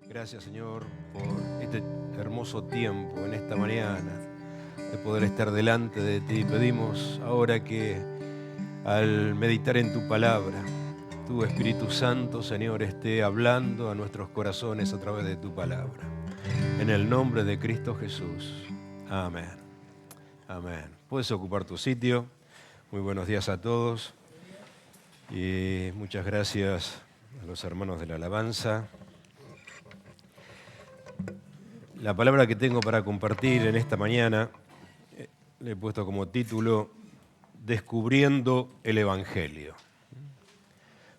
Gracias, Señor, por este hermoso tiempo en esta mañana de poder estar delante de ti. Pedimos ahora que al meditar en tu palabra, tu Espíritu Santo, Señor, esté hablando a nuestros corazones a través de tu palabra. En el nombre de Cristo Jesús. Amén. Amén. Puedes ocupar tu sitio. Muy buenos días a todos. Y muchas gracias a los hermanos de la alabanza. La palabra que tengo para compartir en esta mañana le he puesto como título Descubriendo el Evangelio.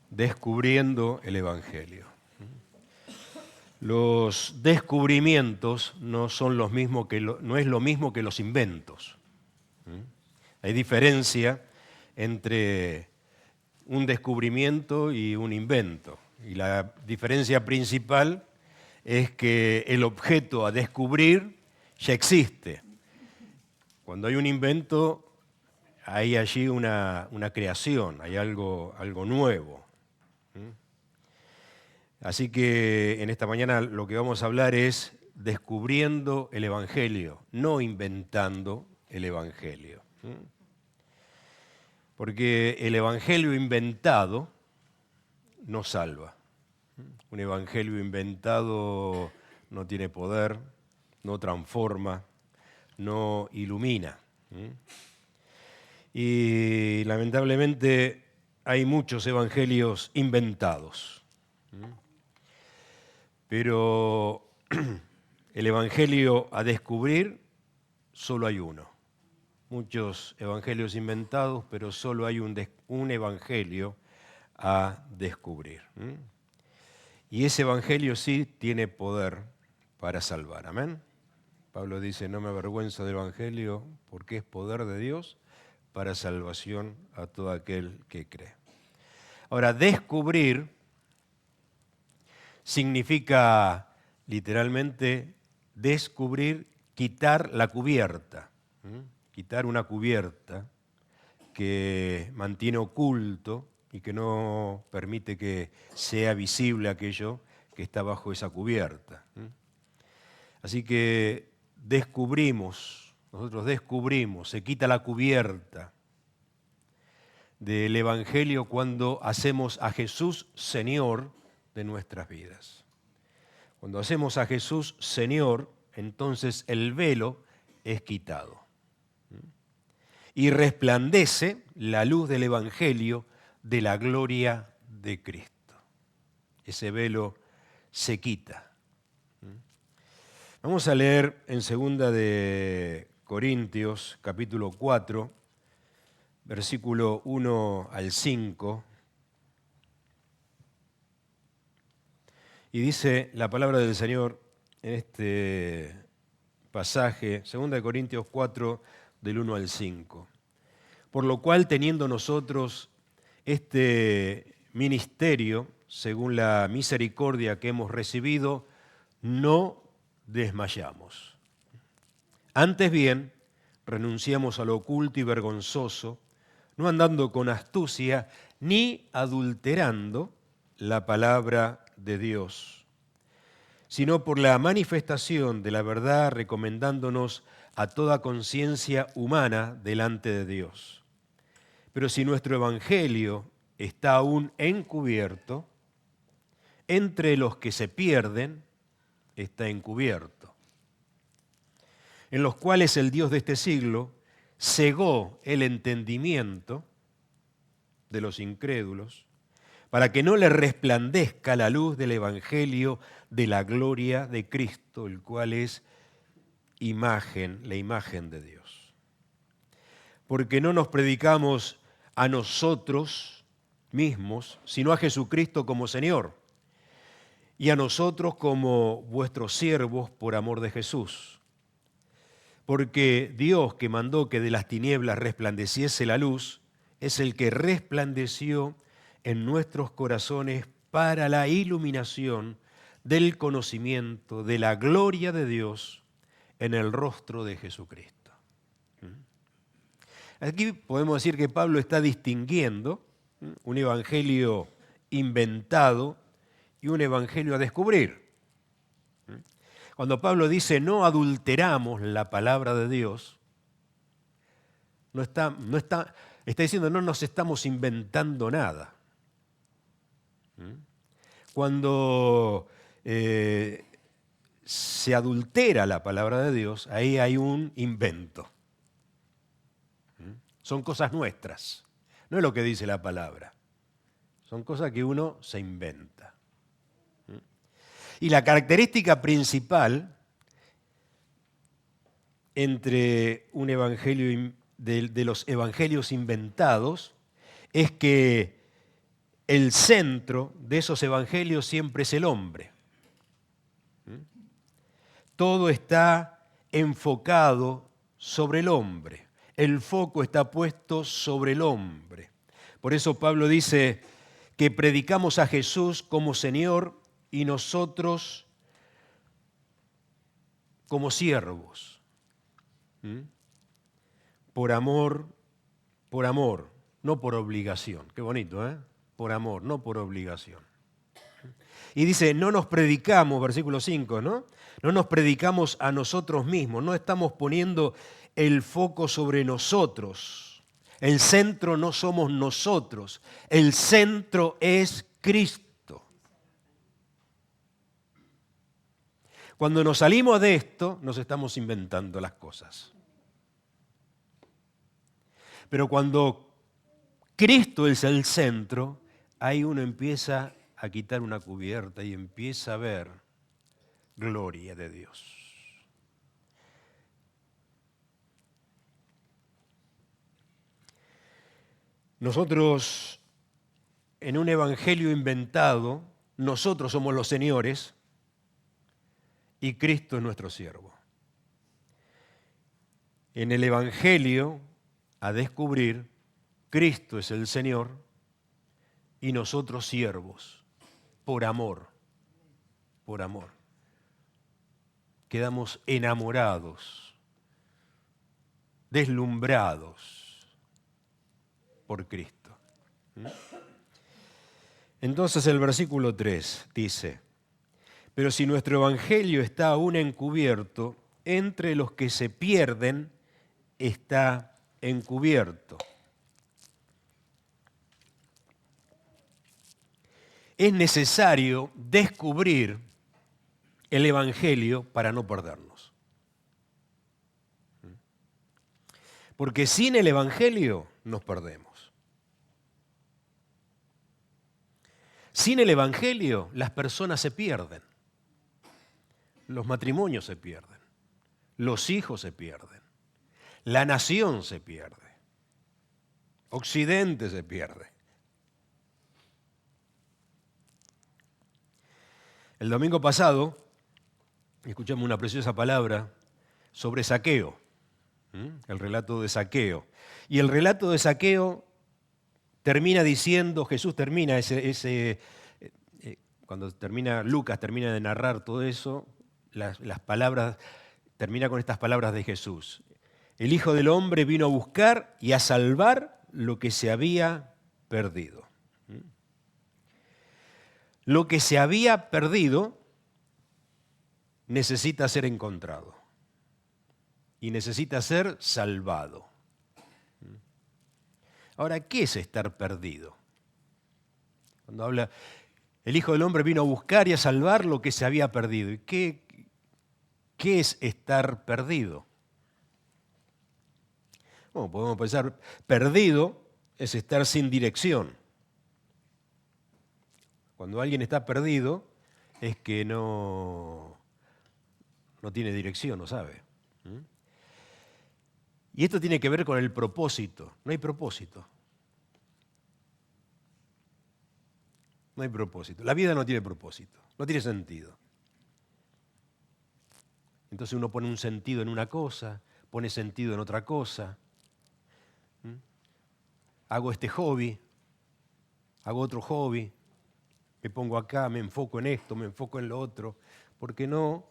Descubriendo el Evangelio. Los descubrimientos no son los mismos no es lo mismo que los inventos. Hay diferencia entre un descubrimiento y un invento. Y la diferencia principal es que el objeto a descubrir ya existe. Cuando hay un invento, hay allí una creación, hay algo nuevo. Así que en esta mañana lo que vamos a hablar es descubriendo el Evangelio, no inventando el Evangelio. Porque el Evangelio inventado no salva. Un Evangelio inventado no tiene poder, no transforma, no ilumina. Y lamentablemente hay muchos evangelios inventados. Pero el evangelio a descubrir, solo hay uno. Muchos evangelios inventados, pero solo hay un evangelio a descubrir. Y ese evangelio sí tiene poder para salvar. Amén. Pablo dice, no me avergüenzo del evangelio porque es poder de Dios para salvación a todo aquel que cree. Ahora, descubrir significa literalmente descubrir, quitar la cubierta, quitar una cubierta que mantiene oculto y que no permite que sea visible aquello que está bajo esa cubierta. Así que nosotros descubrimos, se quita la cubierta del Evangelio cuando hacemos a Jesús Señor de nuestras vidas. Cuando hacemos a Jesús Señor, entonces el velo es quitado. Y resplandece la luz del Evangelio de la gloria de Cristo. Ese velo se quita. Vamos a leer en 2 de Corintios, capítulo 4, versículo 1 al 5. Y dice la palabra del Señor en este pasaje, 2 de Corintios 4, del 1 al 5. Por lo cual, teniendo nosotros este ministerio, según la misericordia que hemos recibido, no desmayamos. Antes bien, renunciamos a lo oculto y vergonzoso, no andando con astucia ni adulterando la palabra de Dios, sino por la manifestación de la verdad, recomendándonos a toda conciencia humana delante de Dios. Pero si nuestro evangelio está aún encubierto, entre los que se pierden está encubierto, en los cuales el Dios de este siglo cegó el entendimiento de los incrédulos, para que no les resplandezca la luz del evangelio de la gloria de Cristo, el cual es la imagen de Dios. Porque no nos predicamos a nosotros mismos, sino a Jesucristo como Señor, y a nosotros como vuestros siervos por amor de Jesús. Porque Dios, que mandó que de las tinieblas resplandeciese la luz, es el que resplandeció en nuestros corazones para la iluminación del conocimiento de la gloria de Dios en el rostro de Jesucristo. Aquí podemos decir que Pablo está distinguiendo un evangelio inventado y un evangelio a descubrir. Cuando Pablo dice no adulteramos la palabra de Dios, está diciendo no nos estamos inventando nada. Cuando se adultera la palabra de Dios, ahí hay un invento. Son cosas nuestras, no es lo que dice la palabra. Son cosas que uno se inventa. Y la característica principal entre un evangelio de los evangelios inventados es que el centro de esos evangelios siempre es el hombre. Todo está enfocado sobre el hombre. El foco está puesto sobre el hombre. Por eso Pablo dice que predicamos a Jesús como Señor y nosotros como siervos. Por amor, no por obligación. Qué bonito, ¿eh? Por amor, no por obligación. Y dice, no nos predicamos, versículo 5, ¿no? No nos predicamos a nosotros mismos, no estamos poniendo el foco sobre nosotros. El centro no somos nosotros, el centro es Cristo. Cuando nos salimos de esto, nos estamos inventando las cosas. Pero cuando Cristo es el centro, ahí uno empieza a quitar una cubierta y empieza a ver gloria de Dios. Nosotros, en un evangelio inventado, nosotros somos los señores y Cristo es nuestro siervo. En el evangelio a descubrir, Cristo es el Señor y nosotros siervos, por amor, por amor. Quedamos enamorados, deslumbrados por Cristo. Entonces el versículo 3 dice, pero si nuestro evangelio está aún encubierto, entre los que se pierden está encubierto. Es necesario descubrir el evangelio para no perdernos. Porque sin el evangelio nos perdemos. Sin el evangelio las personas se pierden. Los matrimonios se pierden. Los hijos se pierden. La nación se pierde. Occidente se pierde. El domingo pasado escuchamos una preciosa palabra sobre Zaqueo, el relato de Zaqueo. Y el relato de Zaqueo termina diciendo, Jesús termina cuando termina, Lucas termina de narrar todo eso, las palabras, termina con estas palabras de Jesús. El Hijo del Hombre vino a buscar y a salvar lo que se había perdido. Lo que se había perdido necesita ser encontrado y necesita ser salvado. Ahora, ¿qué es estar perdido? Cuando habla, el Hijo del Hombre vino a buscar y a salvar lo que se había perdido. ¿Y qué es estar perdido? Bueno, podemos pensar, perdido es estar sin dirección. Cuando alguien está perdido es que no tiene dirección, no sabe. Y esto tiene que ver con el propósito. No hay propósito. No hay propósito. La vida no tiene propósito, no tiene sentido. Entonces uno pone un sentido en una cosa, pone sentido en otra cosa. Hago este hobby, hago otro hobby, me pongo acá, me enfoco en esto, me enfoco en lo otro, porque no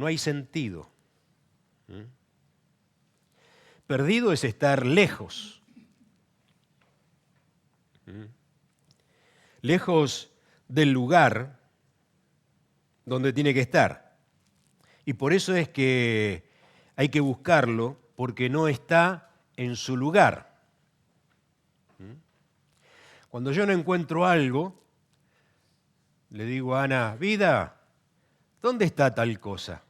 hay sentido. Perdido es estar lejos. Lejos del lugar donde tiene que estar. Y por eso es que hay que buscarlo, porque no está en su lugar. Cuando yo no encuentro algo, le digo a Ana, vida, ¿dónde está tal cosa?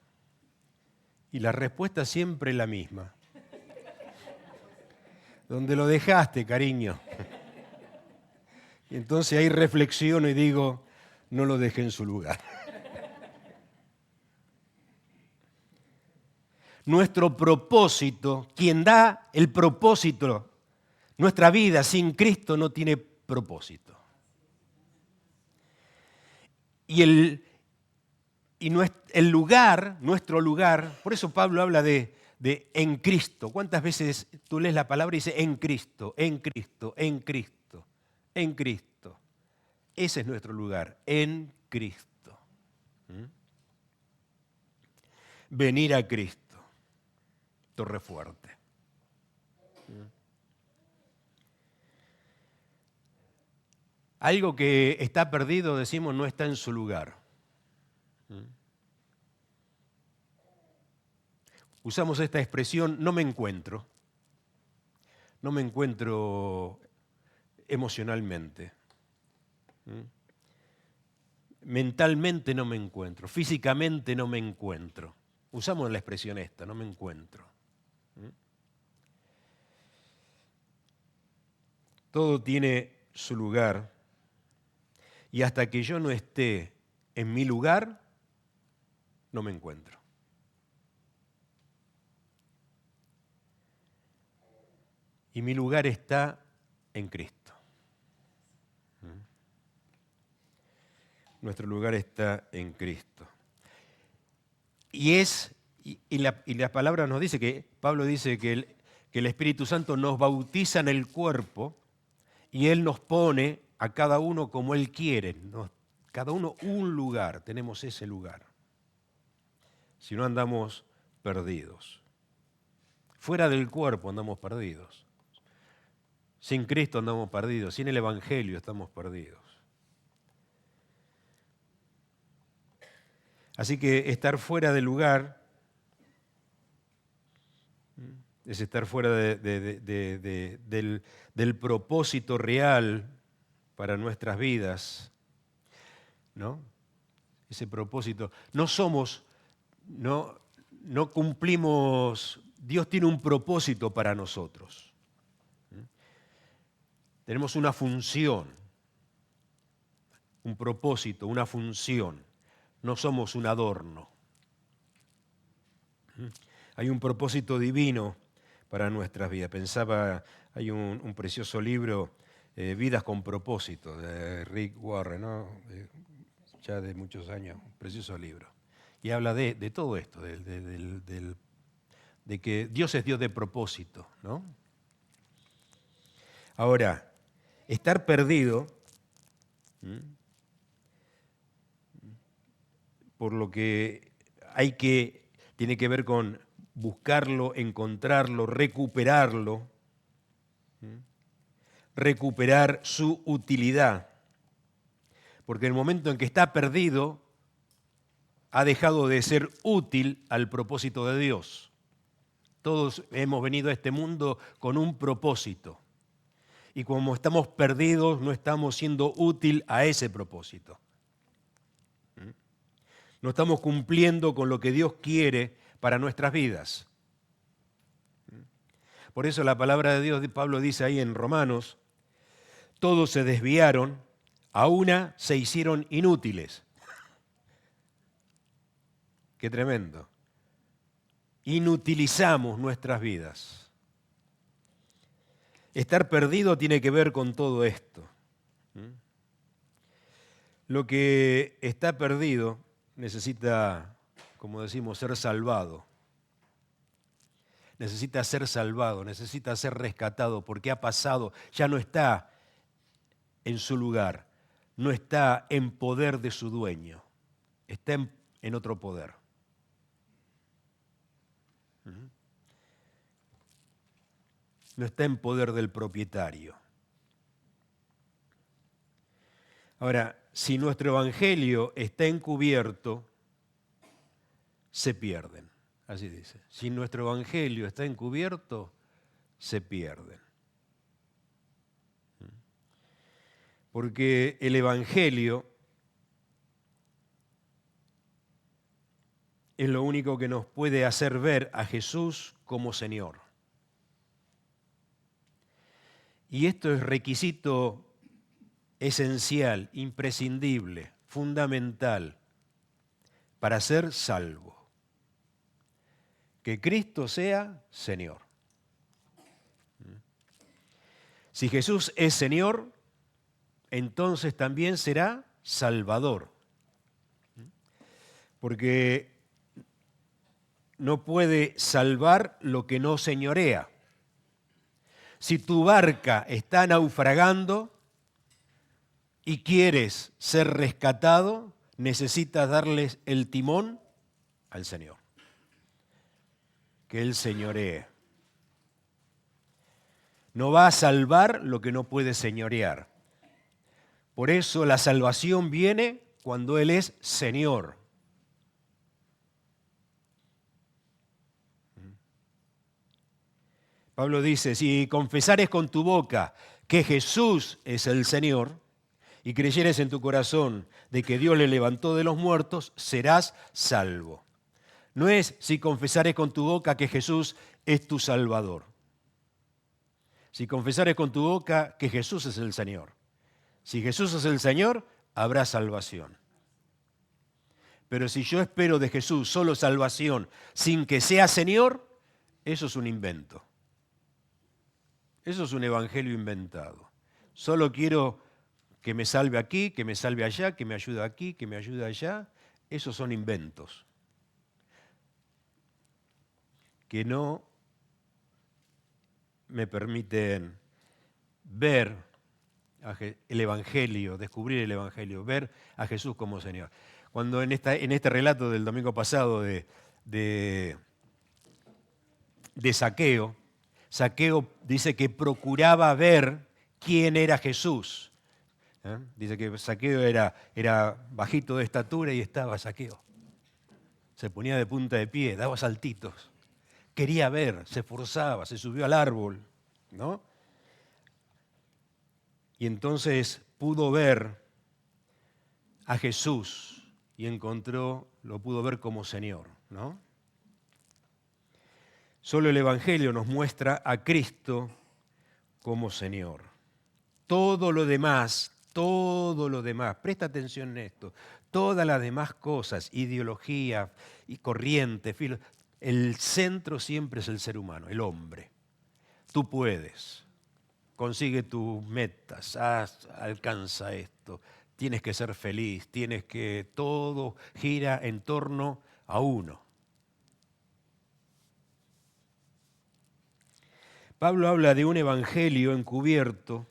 Y la respuesta siempre es la misma. ¿Dónde lo dejaste, cariño? Y entonces ahí reflexiono y digo, no lo dejé en su lugar. Nuestro propósito, quien da el propósito, nuestra vida sin Cristo no tiene propósito. Y el lugar, nuestro lugar, por eso Pablo habla de en Cristo. ¿Cuántas veces tú lees la palabra y dice en Cristo, en Cristo, en Cristo, en Cristo? Ese es nuestro lugar, en Cristo. Venir a Cristo, torre fuerte. Algo que está perdido, decimos, no está en su lugar. Usamos esta expresión, no me encuentro. No me encuentro emocionalmente. Mentalmente no me encuentro. Físicamente no me encuentro. Usamos la expresión esta, no me encuentro. Todo tiene su lugar. Y hasta que yo no esté en mi lugar, no me encuentro. Y mi lugar está en Cristo. Nuestro lugar está en Cristo. Y la palabra nos dice que, Pablo dice que el Espíritu Santo nos bautiza en el cuerpo y Él nos pone a cada uno como Él quiere. Cada uno un lugar, tenemos ese lugar. Si no andamos perdidos. Fuera del cuerpo andamos perdidos. Sin Cristo andamos perdidos. Sin el Evangelio estamos perdidos. Así que estar fuera del lugar es estar fuera del propósito real para nuestras vidas, ¿no? Ese propósito. No cumplimos, Dios tiene un propósito para nosotros. Tenemos una función, un propósito, una función. No somos un adorno. Hay un propósito divino para nuestras vidas. Pensaba, hay un precioso libro, Vidas con propósito, de Rick Warren, ¿no? Ya de muchos años, un precioso libro. Y habla de todo esto, de que Dios es Dios de propósito, ¿no? Ahora, estar perdido, por lo que tiene que ver con buscarlo, encontrarlo, recuperarlo, recuperar su utilidad. Porque en el momento en que está perdido, ha dejado de ser útil al propósito de Dios. Todos hemos venido a este mundo con un propósito. Y como estamos perdidos, no estamos siendo útil a ese propósito. No estamos cumpliendo con lo que Dios quiere para nuestras vidas. Por eso la palabra de Dios, Pablo dice ahí en Romanos, todos se desviaron, a una se hicieron inútiles. Qué tremendo. Inutilizamos nuestras vidas. Estar perdido tiene que ver con todo esto. Lo que está perdido necesita, como decimos, ser salvado. Necesita ser salvado, necesita ser rescatado porque ha pasado, ya no está en su lugar, no está en poder de su dueño, está en otro poder. No está en poder del propietario. Ahora, si nuestro evangelio está encubierto, se pierden. Así dice. Si nuestro evangelio está encubierto, se pierden. Porque el evangelio es lo único que nos puede hacer ver a Jesús como Señor. Y esto es requisito esencial, imprescindible, fundamental para ser salvo. Que Cristo sea Señor. Si Jesús es Señor, entonces también será Salvador. Porque no puede salvar lo que no señorea. Si tu barca está naufragando y quieres ser rescatado, necesitas darles el timón al Señor. Que Él señoree. No va a salvar lo que no puede señorear. Por eso la salvación viene cuando Él es Señor. Pablo dice, si confesares con tu boca que Jesús es el Señor y creyeres en tu corazón de que Dios le levantó de los muertos, serás salvo. No es si confesares con tu boca que Jesús es tu Salvador. Si confesares con tu boca que Jesús es el Señor. Si Jesús es el Señor, habrá salvación. Pero si yo espero de Jesús solo salvación sin que sea Señor, eso es un invento. Eso es un evangelio inventado. Solo quiero que me salve aquí, que me salve allá, que me ayude aquí, que me ayude allá. Esos son inventos que no me permiten ver el Evangelio, descubrir el Evangelio, ver a Jesús como Señor. Cuando en este relato del domingo pasado de Zaqueo, Zaqueo dice que procuraba ver quién era Jesús. Dice que Zaqueo era bajito de estatura y estaba Zaqueo. Se ponía de punta de pie, daba saltitos. Quería ver, se esforzaba, se subió al árbol, ¿no? Y entonces pudo ver a Jesús y lo pudo ver como Señor, ¿no? Solo el Evangelio nos muestra a Cristo como Señor. Todo lo demás, presta atención en esto, todas las demás cosas, ideología y corriente, el centro siempre es el ser humano, el hombre. Tú puedes, consigue tus metas, alcanza esto, tienes que ser feliz, todo gira en torno a uno. Pablo habla de un evangelio encubierto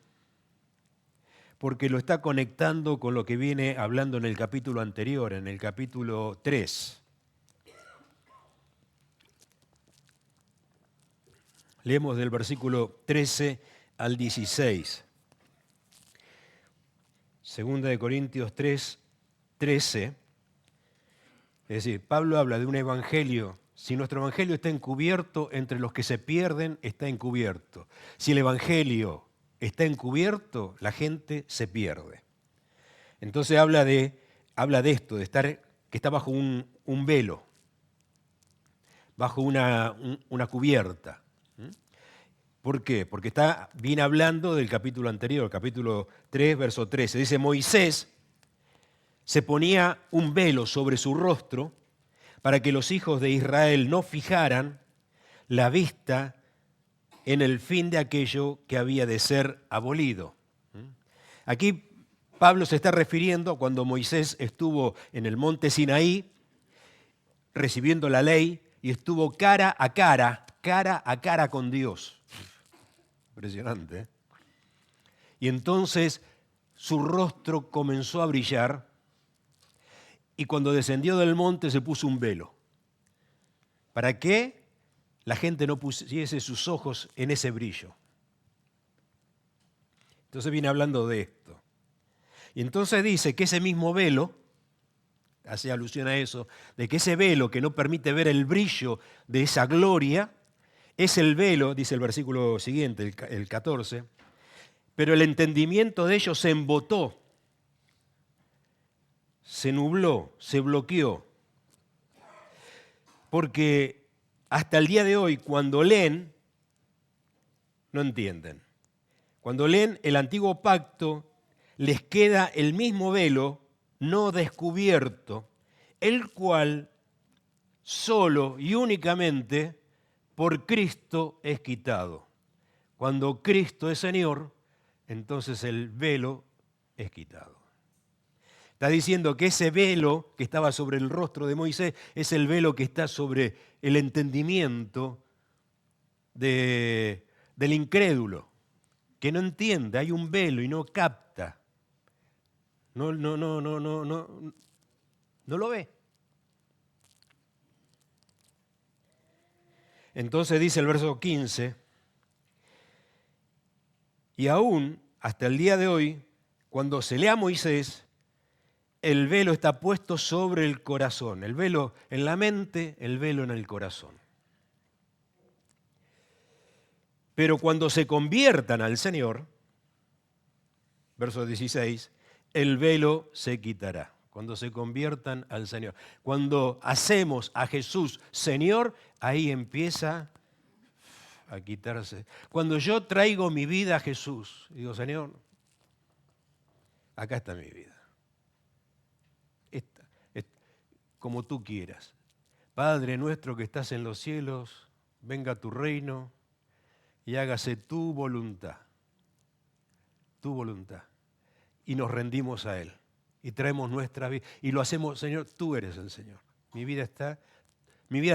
porque lo está conectando con lo que viene hablando en el capítulo anterior, en el capítulo 3. Leemos del versículo 13 al 16. Segunda de Corintios 3, 13. Es decir, Pablo habla de un evangelio. Si nuestro evangelio está encubierto, entre los que se pierden está encubierto. Si el evangelio está encubierto, la gente se pierde. Entonces habla de esto, que está bajo un velo, bajo una cubierta. ¿Por qué? Porque viene hablando del capítulo anterior, capítulo 3, verso 13. Dice, Moisés se ponía un velo sobre su rostro para que los hijos de Israel no fijaran la vista en el fin de aquello que había de ser abolido. Aquí Pablo se está refiriendo a cuando Moisés estuvo en el monte Sinaí recibiendo la ley y estuvo cara a cara con Dios. Impresionante, ¿eh? Y entonces su rostro comenzó a brillar y cuando descendió del monte se puso un velo. ¿Para qué? La gente no pusiese sus ojos en ese brillo. Entonces viene hablando de esto. Y entonces dice que ese mismo velo hace alusión a eso, de que ese velo que no permite ver el brillo de esa gloria, es el velo, dice el versículo siguiente, el 14, pero el entendimiento de ellos se embotó, se nubló, se bloqueó. Porque hasta el día de hoy, cuando leen, no entienden. Cuando leen el antiguo pacto, les queda el mismo velo no descubierto, el cual solo y únicamente por Cristo es quitado. Cuando Cristo es Señor, entonces el velo es quitado. Está diciendo que ese velo que estaba sobre el rostro de Moisés es el velo que está sobre el entendimiento del incrédulo, que no entiende, hay un velo y no capta. No lo ve. Entonces dice el verso 15, y aún hasta el día de hoy, cuando se lee a Moisés, el velo está puesto sobre el corazón, el velo en la mente, el velo en el corazón. Pero cuando se conviertan al Señor, verso 16, el velo se quitará. Cuando se conviertan al Señor. Cuando hacemos a Jesús Señor, ahí empieza a quitarse. Cuando yo traigo mi vida a Jesús, digo, Señor, acá está mi vida. Como tú quieras. Padre nuestro que estás en los cielos, venga tu reino y hágase tu voluntad. Tu voluntad. Y nos rendimos a Él. Y traemos nuestra vida. Y lo hacemos, Señor, tú eres el Señor. Mi vida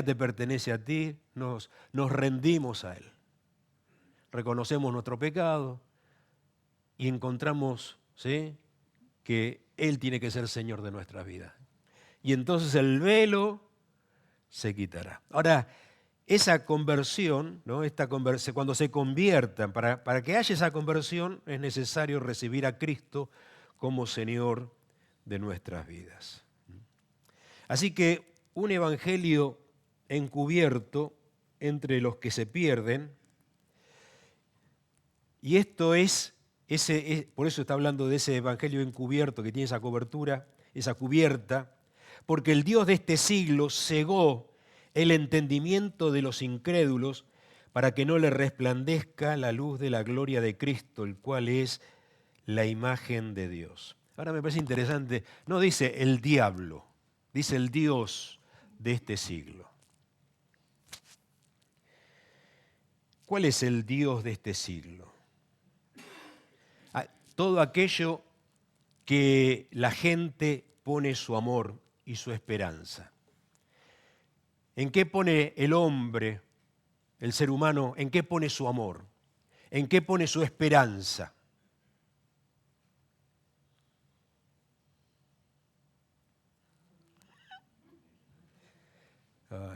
te pertenece a ti, nos rendimos a Él. Reconocemos nuestro pecado y encontramos, ¿sí?, que Él tiene que ser Señor de nuestra vida. Y entonces el velo se quitará. Ahora, esa conversión, ¿no?, cuando se conviertan, para que haya esa conversión es necesario recibir a Cristo como Señor de nuestras vidas. Así que un evangelio encubierto entre los que se pierden, y esto por eso está hablando de ese evangelio encubierto que tiene esa cobertura, esa cubierta, porque el Dios de este siglo cegó el entendimiento de los incrédulos para que no le resplandezca la luz de la gloria de Cristo, el cual es la imagen de Dios. Ahora me parece interesante, no dice el diablo, dice el Dios de este siglo. ¿Cuál es el Dios de este siglo? Todo aquello que la gente pone su amor y su esperanza. ¿En qué pone el hombre, el ser humano, en qué pone su amor? ¿En qué pone su esperanza?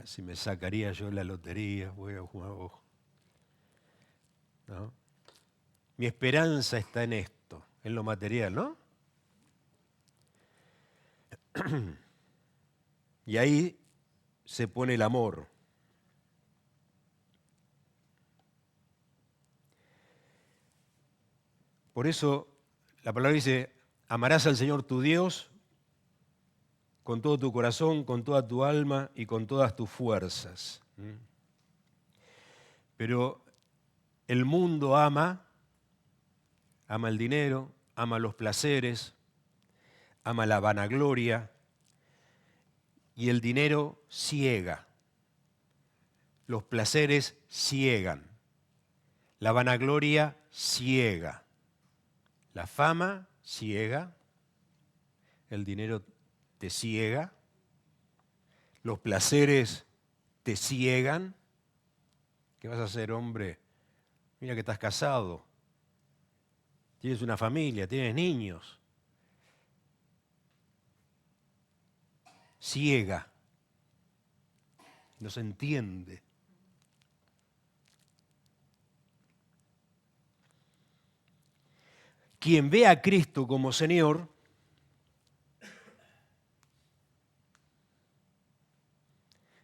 Si me sacaría yo la lotería, voy a jugar ojo. ¿No? Mi esperanza está en esto, en lo material, ¿no? Y ahí se pone el amor. Por eso la palabra dice, amarás al Señor tu Dios con todo tu corazón, con toda tu alma y con todas tus fuerzas. Pero el mundo ama el dinero, ama los placeres, ama la vanagloria, y el dinero ciega. Los placeres ciegan. La vanagloria ciega. La fama ciega. El dinero te ciega. Los placeres te ciegan. ¿Qué vas a hacer, hombre? Mira que estás casado. Tienes una familia, tienes niños. Ciega. No se entiende. Quien ve a Cristo como Señor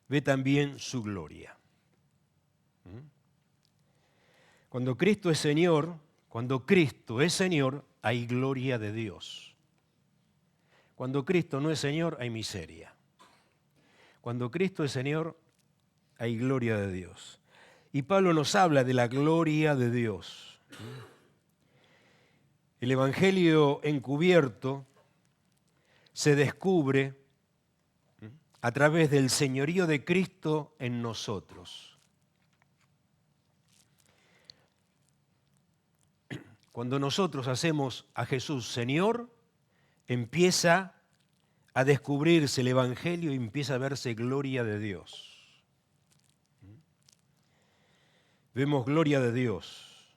ve también su gloria. Cuando Cristo es Señor, hay gloria de Dios. Cuando Cristo no es Señor, hay miseria. Cuando Cristo es Señor, hay gloria de Dios. Y Pablo nos habla de la gloria de Dios. El Evangelio encubierto se descubre a través del señorío de Cristo en nosotros. Cuando nosotros hacemos a Jesús Señor, empieza a descubrirse el Evangelio y empieza a verse gloria de Dios. Vemos gloria de Dios.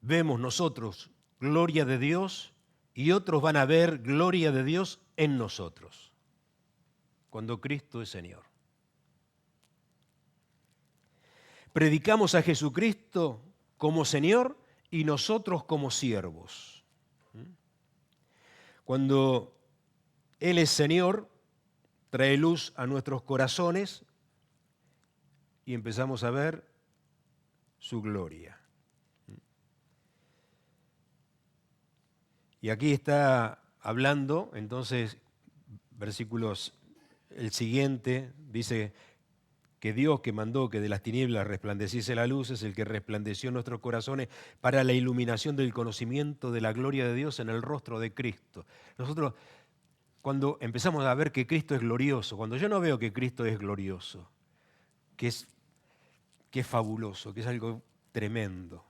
Vemos nosotros gloria de Dios y otros van a ver gloria de Dios en nosotros, cuando Cristo es Señor. Predicamos a Jesucristo como Señor y nosotros como siervos. Cuando Él es Señor, trae luz a nuestros corazones y empezamos a ver su gloria. Y aquí está hablando, entonces, el siguiente dice que Dios que mandó que de las tinieblas resplandeciese la luz es el que resplandeció en nuestros corazones para la iluminación del conocimiento de la gloria de Dios en el rostro de Cristo. Nosotros, cuando empezamos a ver que Cristo es glorioso, cuando yo no veo que Cristo es glorioso, que es fabuloso, que es algo tremendo,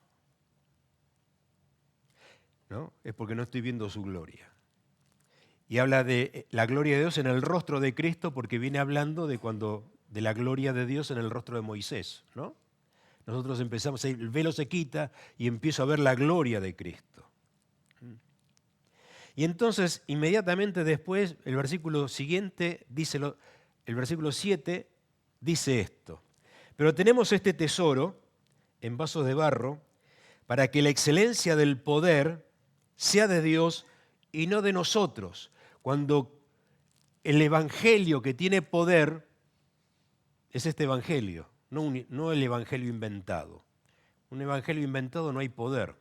¿no? Es porque no estoy viendo su gloria. Y habla de la gloria de Dios en el rostro de Cristo porque viene hablando de la gloria de Dios en el rostro de Moisés, ¿no? Nosotros empezamos, el velo se quita y empiezo a ver la gloria de Cristo. Y entonces, inmediatamente después, el versículo siguiente, el versículo 7, dice esto. Pero tenemos este tesoro en vasos de barro para que la excelencia del poder sea de Dios y no de nosotros. Cuando el evangelio que tiene poder es este evangelio, no el evangelio inventado. Un evangelio inventado no hay poder.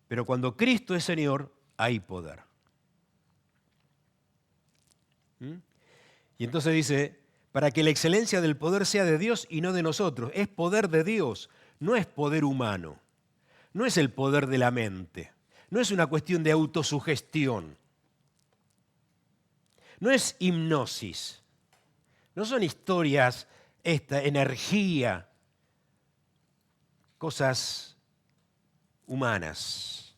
Pero cuando Cristo es Señor, hay poder. Y entonces dice, para que la excelencia del poder sea de Dios y no de nosotros. Es poder de Dios, no es poder humano. No es el poder de la mente. No es una cuestión de autosugestión. No es hipnosis. No son historias, energía, cosas humanas.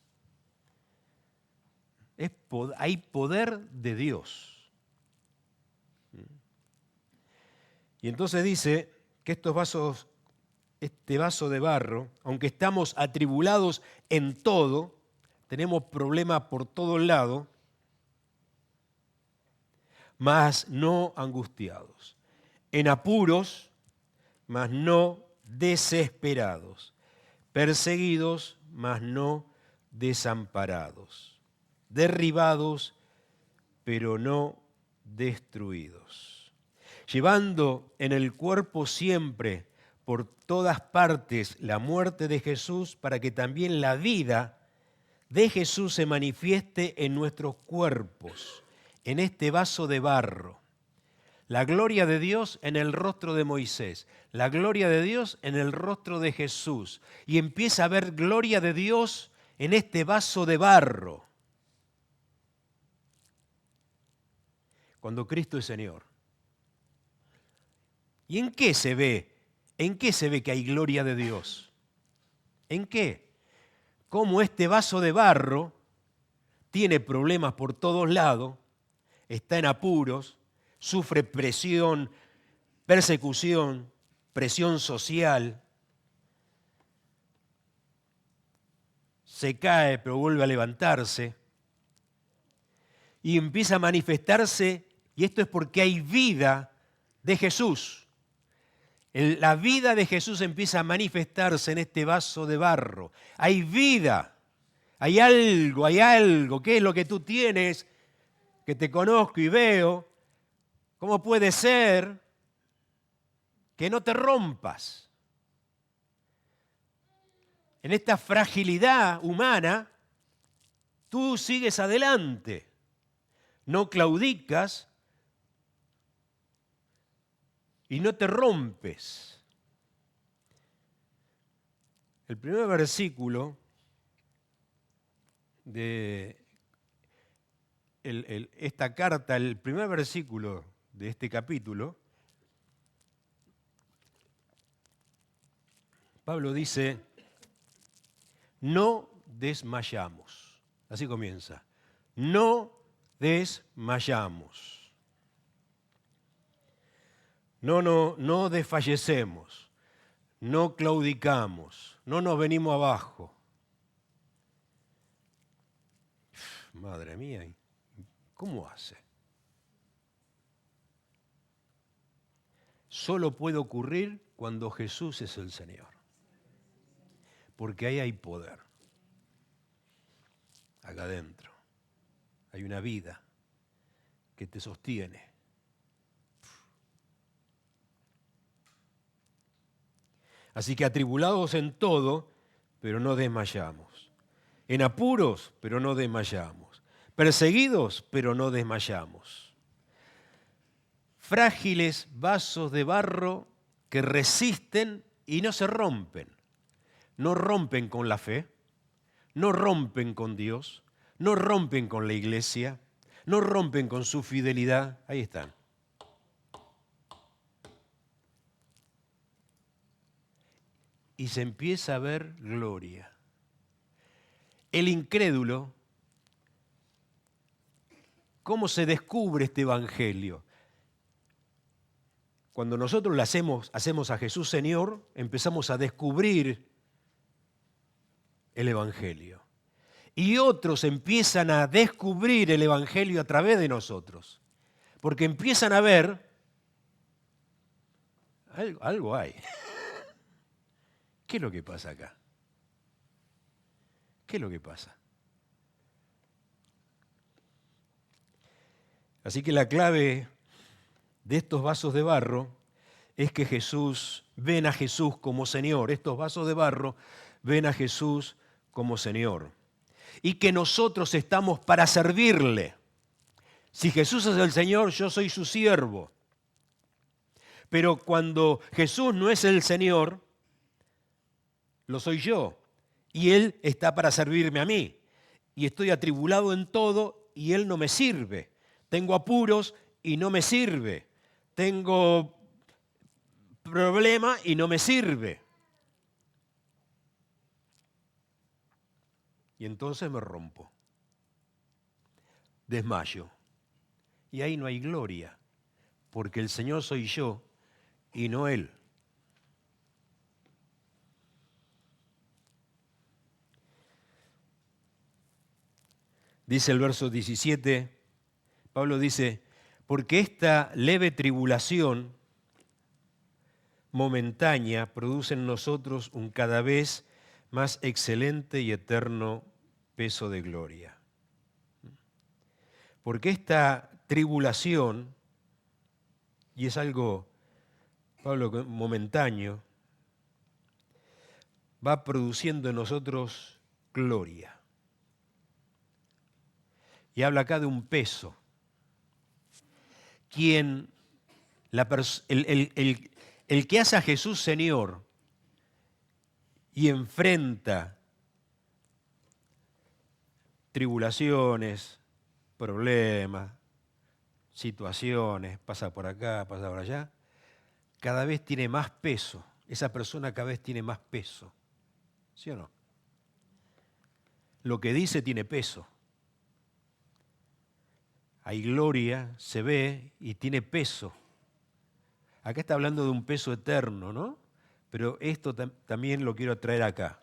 Hay poder de Dios. Y entonces dice que este vaso de barro, aunque estamos atribulados en todo, tenemos problemas por todos lados, mas no angustiados, en apuros, mas no desesperados, perseguidos, mas no desamparados, derribados, pero no destruidos, llevando en el cuerpo siempre por todas partes la muerte de Jesús, para que también la vida de Jesús se manifieste en nuestros cuerpos, en este vaso de barro. La gloria de Dios en el rostro de Moisés, la gloria de Dios en el rostro de Jesús, y empieza a ver gloria de Dios en este vaso de barro. Cuando Cristo es Señor. ¿Y en qué se ve? ¿En qué se ve que hay gloria de Dios? ¿En qué? Cómo este vaso de barro tiene problemas por todos lados, está en apuros, sufre presión, persecución, presión social, se cae pero vuelve a levantarse y empieza a manifestarse, y esto es porque hay vida de Jesús. La vida de Jesús empieza a manifestarse en este vaso de barro. Hay vida, hay algo. ¿Qué es lo que tú tienes? Que te conozco y veo, ¿Cómo puede ser que no te rompas? En esta fragilidad humana, tú sigues adelante, no claudicas y no te rompes. El primer versículo de esta carta, el primer versículo de este capítulo, Pablo dice, no desmayamos. Así comienza. No desmayamos. No desfallecemos. No claudicamos. No nos venimos abajo. Madre mía, ¿cómo hace? Solo puede ocurrir cuando Jesús es el Señor. Porque ahí hay poder. Acá adentro. Hay una vida que te sostiene. Así que atribulados en todo, pero no desmayamos. En apuros, pero no desmayamos. Perseguidos, pero no desmayamos. Frágiles vasos de barro que resisten y no se rompen. No rompen con la fe, no rompen con Dios, no rompen con la iglesia, no rompen con su fidelidad. Ahí están. Y se empieza a ver gloria. El incrédulo, ¿cómo se descubre este evangelio? Cuando nosotros le hacemos a Jesús Señor, empezamos a descubrir el evangelio. Y otros empiezan a descubrir el evangelio a través de nosotros. Porque empiezan a ver, algo hay. ¿Qué es lo que pasa acá? ¿Qué es lo que pasa? Así que la clave de estos vasos de barro es que ven a Jesús como Señor. Estos vasos de barro ven a Jesús como Señor. Y que nosotros estamos para servirle. Si Jesús es el Señor, yo soy su siervo. Pero cuando Jesús no es el Señor, lo soy yo. Y Él está para servirme a mí. Y estoy atribulado en todo y Él no me sirve. Tengo apuros y no me sirve. Tengo problema y no me sirve. Y entonces me rompo. Desmayo. Y ahí no hay gloria, porque el Señor soy yo y no Él. Dice el verso 17, Pablo dice, porque esta leve tribulación momentánea produce en nosotros un cada vez más excelente y eterno peso de gloria. Porque esta tribulación, y es algo, Pablo, momentáneo, va produciendo en nosotros gloria. Y habla acá de un peso. El que hace a Jesús Señor y enfrenta tribulaciones, problemas, situaciones, pasa por acá, pasa por allá, cada vez tiene más peso. Esa persona cada vez tiene más peso. ¿Sí o no? Lo que dice tiene peso. Hay gloria, se ve y tiene peso. Acá está hablando de un peso eterno, ¿no? Pero esto también lo quiero traer acá.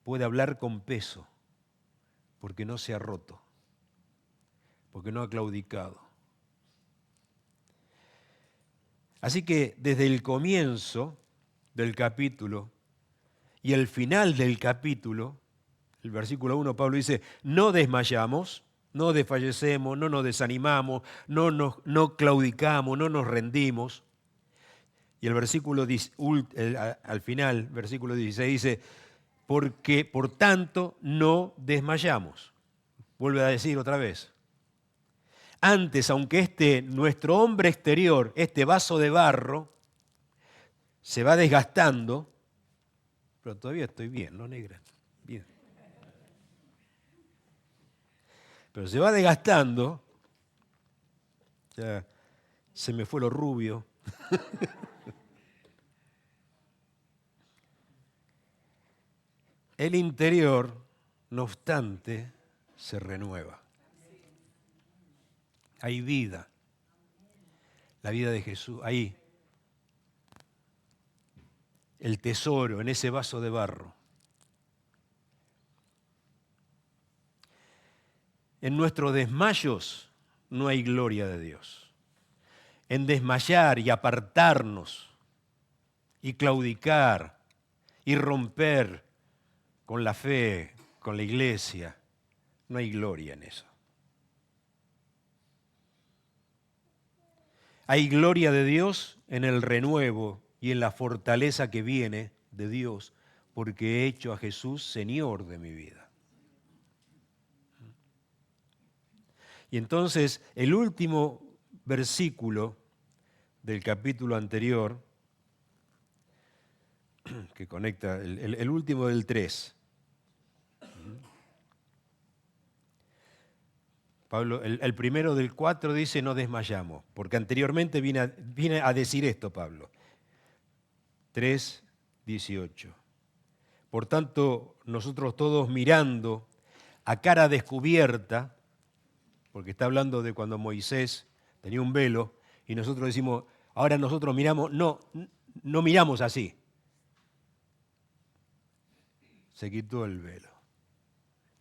Puede hablar con peso, porque no se ha roto, porque no ha claudicado. Así que desde el comienzo del capítulo y el final del capítulo, el versículo 1, Pablo dice, no desmayamos, No desfallecemos, no nos desanimamos, no claudicamos, no nos rendimos. Y el versículo al final, versículo 16 dice, porque por tanto no desmayamos. Vuelve a decir otra vez. Antes, aunque nuestro hombre exterior, este vaso de barro, se va desgastando, pero todavía estoy bien, ¿no, negra? Bien. Pero se va desgastando, ya se me fue lo rubio. El interior, no obstante, se renueva. Hay vida. La vida de Jesús, ahí. El tesoro en ese vaso de barro. En nuestros desmayos no hay gloria de Dios. En desmayar y apartarnos y claudicar y romper con la fe, con la iglesia, no hay gloria en eso. Hay gloria de Dios en el renuevo y en la fortaleza que viene de Dios, porque he hecho a Jesús Señor de mi vida. Y entonces el último versículo del capítulo anterior, que conecta, el último del 3. Pablo, el primero del 4 dice no desmayamos, porque anteriormente viene a decir esto Pablo. 3:18. Por tanto, nosotros todos mirando a cara descubierta, porque está hablando de cuando Moisés tenía un velo, y nosotros decimos, ahora nosotros miramos, no miramos así. Se quitó el velo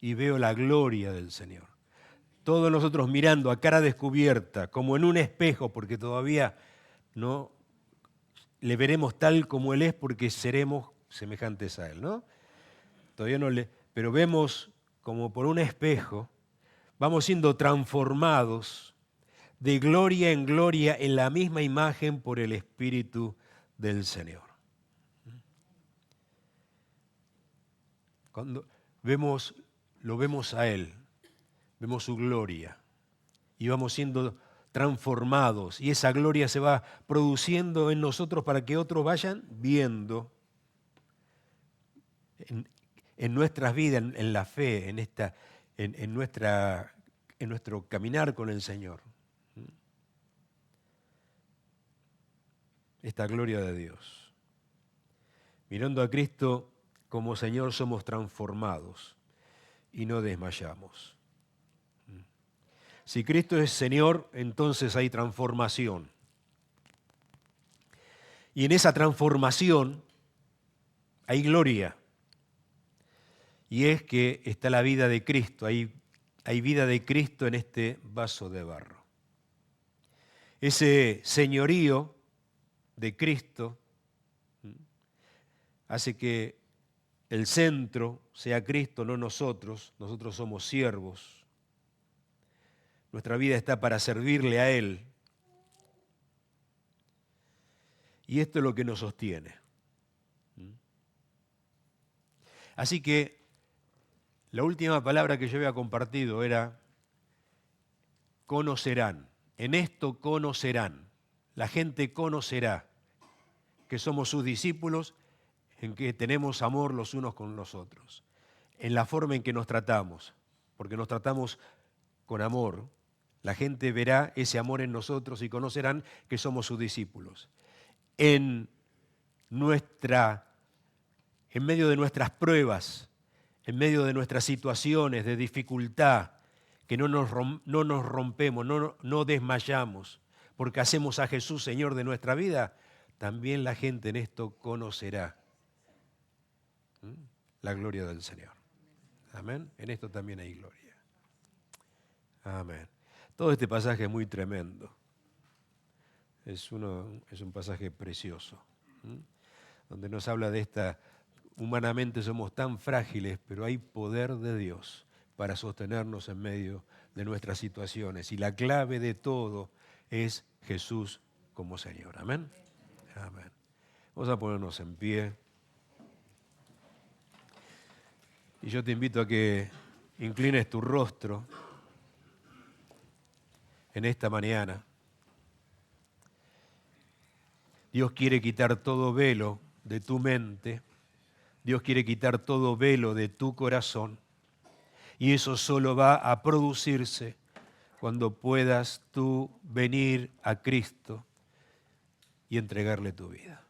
y veo la gloria del Señor. Todos nosotros mirando a cara descubierta, como en un espejo, porque todavía no le veremos tal como Él es, porque seremos semejantes a Él, ¿no? Todavía no pero vemos como por un espejo, vamos siendo transformados de gloria en gloria en la misma imagen por el Espíritu del Señor. Cuando lo vemos a Él, vemos su gloria y vamos siendo transformados y esa gloria se va produciendo en nosotros para que otros vayan viendo en nuestras vidas, en la fe, en nuestro caminar con el Señor. Esta gloria de Dios. Mirando a Cristo como Señor somos transformados y no desmayamos. Si Cristo es Señor, entonces hay transformación. Y en esa transformación hay gloria. Y es que está la vida de Cristo, hay vida de Cristo en este vaso de barro. Ese señorío de Cristo hace que el centro sea Cristo, no nosotros. Nosotros somos siervos. Nuestra vida está para servirle a Él. Y esto es lo que nos sostiene. Así que la última palabra que yo había compartido era conocerán. En esto conocerán. La gente conocerá que somos sus discípulos, en que tenemos amor los unos con los otros, en la forma en que nos tratamos, porque nos tratamos con amor. La gente verá ese amor en nosotros y conocerán que somos sus discípulos. En medio de nuestras pruebas, en medio de nuestras situaciones de dificultad, que no nos rompemos, no desmayamos, porque hacemos a Jesús Señor de nuestra vida, también la gente en esto conocerá la gloria del Señor. Amén. En esto también hay gloria. Amén. Todo este pasaje es muy tremendo. Es un pasaje precioso, donde nos habla de humanamente somos tan frágiles, pero hay poder de Dios para sostenernos en medio de nuestras situaciones. Y la clave de todo es Jesús como Señor. Amén. Amén. Vamos a ponernos en pie. Y yo te invito a que inclines tu rostro en esta mañana. Dios quiere quitar todo velo de tu mente. Dios quiere quitar todo velo de tu corazón. Y eso solo va a producirse cuando puedas tú venir a Cristo y entregarle tu vida.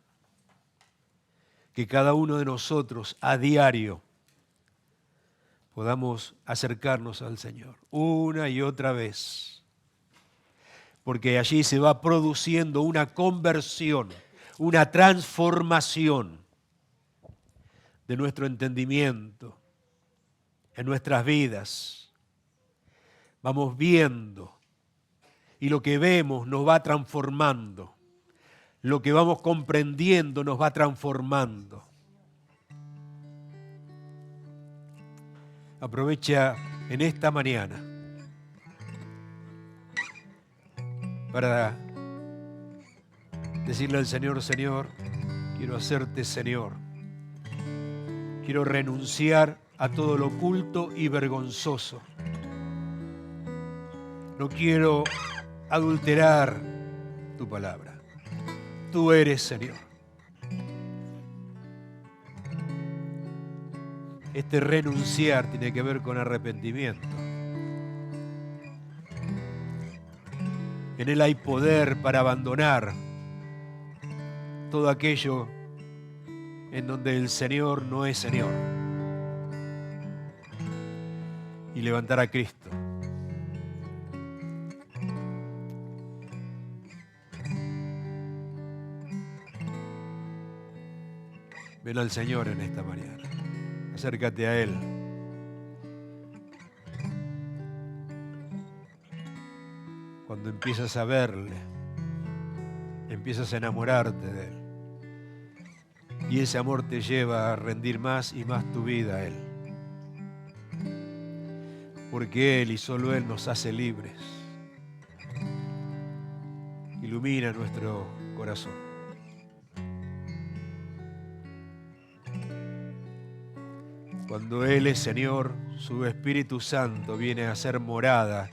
Que cada uno de nosotros a diario podamos acercarnos al Señor una y otra vez. Porque allí se va produciendo una conversión, una transformación de nuestro entendimiento, en nuestras vidas. Vamos viendo y lo que vemos nos va transformando. Lo que vamos comprendiendo nos va transformando. Aprovecha en esta mañana para decirle al Señor, Señor, quiero hacerte Señor. Quiero renunciar a todo lo oculto y vergonzoso. No quiero adulterar tu palabra. Tú eres Señor. Este renunciar tiene que ver con arrepentimiento. En Él hay poder para abandonar todo aquello en donde el Señor no es Señor y levantar a Cristo. Ven al Señor en esta mañana. Acércate a Él. Cuando empiezas a verle, empiezas a enamorarte de Él. Y ese amor te lleva a rendir más y más tu vida a Él. Porque Él y solo Él nos hace libres. Ilumina nuestro corazón. Cuando Él es Señor, su Espíritu Santo viene a hacer morada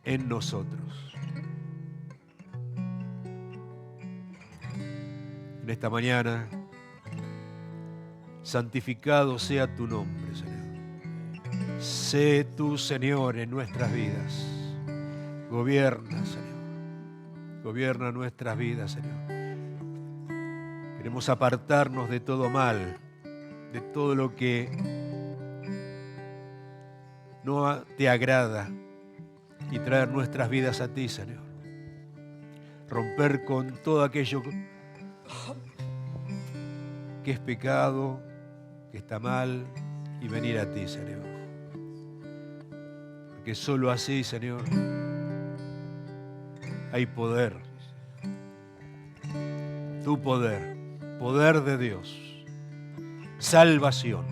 en nosotros. En esta mañana, santificado sea tu nombre, Señor. Sé tú, Señor, en nuestras vidas. Gobierna, Señor. Gobierna nuestras vidas, Señor. Queremos apartarnos de todo mal, de todo lo que no te agrada y traer nuestras vidas a ti, Señor. Romper con todo aquello que es pecado, que está mal, y venir a ti, Señor. Porque solo así, Señor, hay poder. Tu poder, poder de Dios, salvación,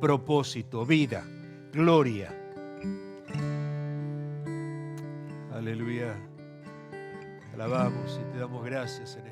propósito, vida, gloria. Aleluya. Te alabamos y te damos gracias en